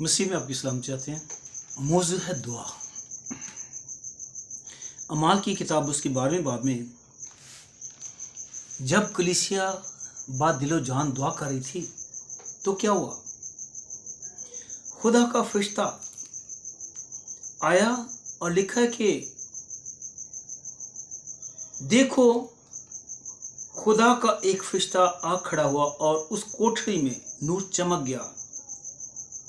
मसीह में आपकी सलाम चाहते हैं। मौजू है दुआ। अमाल की किताब उसकी 12वीं बाब में जब कलीसिया बात दिलो जान दुआ कर रही थी तो क्या हुआ? खुदा का फरिश्ता आया और लिखा है कि देखो खुदा का एक फरिश्ता आ खड़ा हुआ और उस कोठरी में नूर चमक गया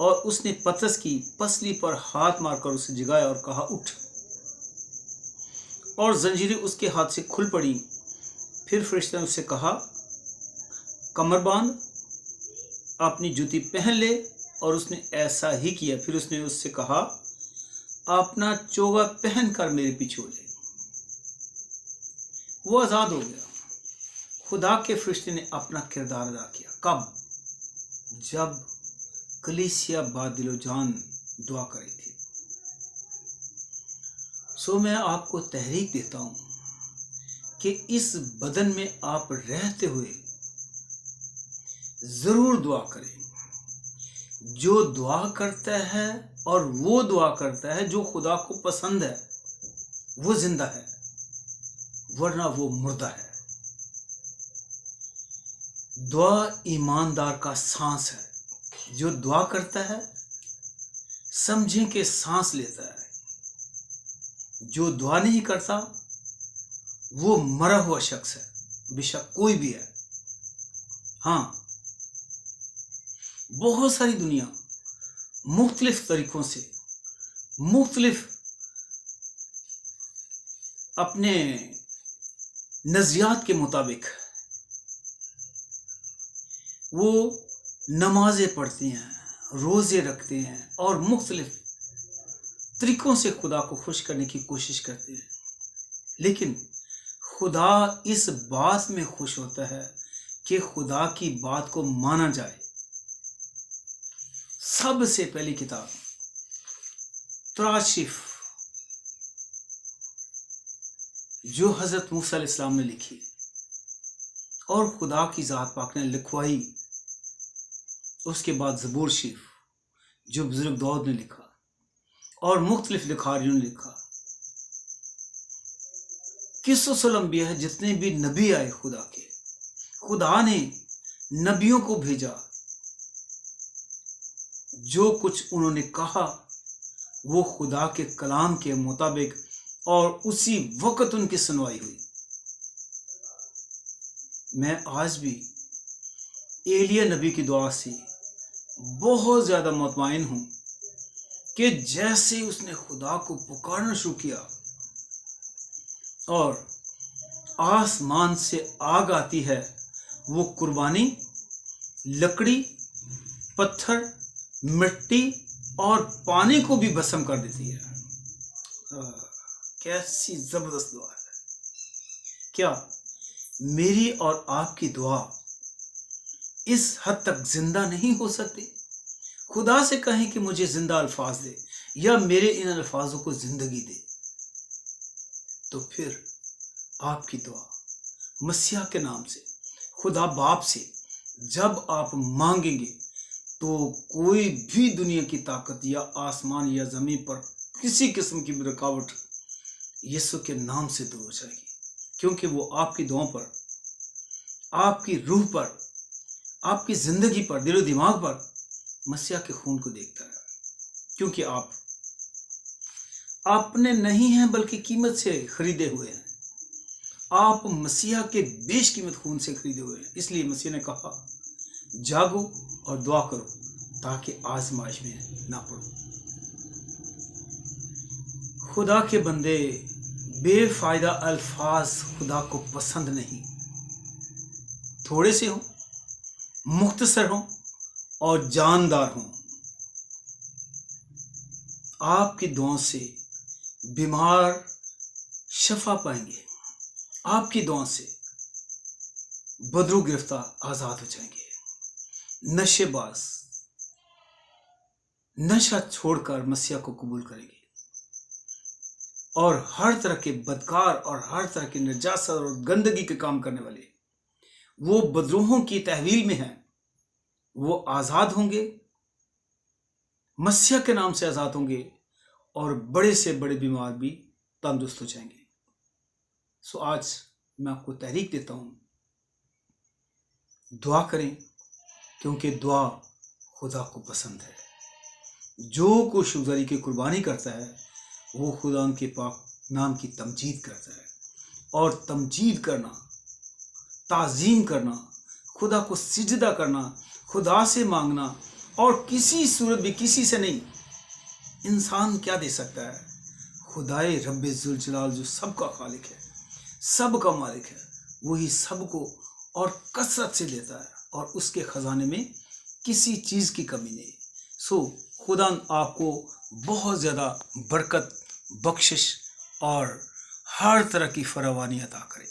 और उसने पतरस की पसली पर हाथ मारकर उसे जगाया और कहा उठ, और जंजीरें उसके हाथ से खुल पड़ी। फिर फरिश्ते ने उससे कहा कमर बांध, अपनी जूती पहन ले, और उसने ऐसा ही किया। फिर उसने उससे कहा अपना चोगा पहन कर मेरे पीछे हो ले। वो आजाद हो गया। खुदा के फरिश्ते ने अपना किरदार अदा किया। कब? जब कलीसिया बात दिलो जान दुआ करी थी। सो मैं आपको तहरीक देता हूं कि इस बदन में आप रहते हुए जरूर दुआ करें। जो दुआ करता है और वो दुआ करता है जो खुदा को पसंद है वो जिंदा है, वरना वो मुर्दा है। दुआ ईमानदार का सांस है। जो दुआ करता है समझें कि सांस लेता है। जो दुआ नहीं करता वो मरा हुआ शख्स है, बेशक कोई भी है। हाँ, बहुत सारी दुनिया मुख्तलिफ तरीकों से मुख्तलिफ अपने नजरियात के मुताबिक वो नमाजें पढ़ती हैं, रोजे रखते हैं और मुख्तलिफ तरीकों से खुदा को खुश करने की कोशिश करते हैं। लेकिन खुदा इस बात में खुश होता है कि खुदा की बात को माना जाए। सबसे पहली किताब तराशिफ जो हजरत मूसा अलैहिस्सलाम ने लिखी और खुदा की जात पाक ने लिखवाई, उसके बाद ज़बूर शरीफ जो बुजुर्ग दाऊद ने लिखा और मुख्तलिफ लिखारियों ने लिखा। किस्सुल अंबिया है, जितने भी नबी आए खुदा के, खुदा ने नबियों को भेजा। जो कुछ उन्होंने कहा वो खुदा के कलाम के मुताबिक और उसी वक्त उनकी सुनवाई हुई। मैं आज भी एलिया नबी की दुआ से बहुत ज्यादा मुतमईन हूं कि जैसे उसने खुदा को पुकारना शुरू किया और आसमान से आग आती है, वो कुर्बानी लकड़ी, पत्थर, मिट्टी और पानी को भी भस्म कर देती है। कैसी जबरदस्त दुआ है। क्या मेरी और आपकी दुआ इस हद तक जिंदा नहीं हो सकती? खुदा से कहें कि मुझे जिंदा अल्फाज दे या मेरे इन अल्फाजों को जिंदगी दे, तो फिर आपकी दुआ मसीहा के नाम से खुदा बाप से जब आप मांगेंगे तो कोई भी दुनिया की ताकत या आसमान या जमीन पर किसी किस्म की रुकावट यीशु के नाम से दूर हो जाएगी, क्योंकि वो आपकी दुआओं पर, आपकी रूह पर, आपकी जिंदगी पर, दिलो दिमाग पर मसीहा के खून को देखता है। क्योंकि आप अपने नहीं हैं बल्कि कीमत से खरीदे हुए हैं। आप मसीहा के बेशकीमत खून से खरीदे हुए हैं। इसलिए मसीह ने कहा जागो और दुआ करो ताकि आजमाइश में ना पड़ो। खुदा के बंदे, बेफायदा अल्फाज खुदा को पसंद नहीं। थोड़े से हों, मुख्तसर हों और जानदार हों। आपकी दुआओं से बीमार शफा पाएंगे। आपकी दुआओं से बदरू गिरफ्तार आजाद हो जाएंगे। नशेबाज नशा छोड़कर मसीहा को कबूल करेंगे और हर तरह के बदकार और हर तरह के नजासत और गंदगी के काम करने वाले वो बदरूहों की तहवील में हैं, वो आजाद होंगे मसीह के नाम से आज़ाद होंगे और बड़े से बड़े बीमार भी तंदुरुस्त हो जाएंगे। सो आज मैं आपको तहरीक देता हूँ, दुआ करें, क्योंकि दुआ खुदा को पसंद है। जो कोई शुक्रानी की कुर्बानी करता है वो खुदा के पाक नाम की तमजीद करता है। और तमजीद करना, ताज़ीम करना, खुदा को सिजदा करना, खुदा से मांगना, और किसी सूरत भी किसी से नहीं। इंसान क्या दे सकता है? खुदाए रब्बे जुल जलाल जो सबका खालिक है, सबका मालिक है, वही सबको और कसरत से देता है और उसके खजाने में किसी चीज़ की कमी नहीं। सो खुदा आपको बहुत ज़्यादा बरकत, बख्शिश और हर तरह की फरावानी अता करे।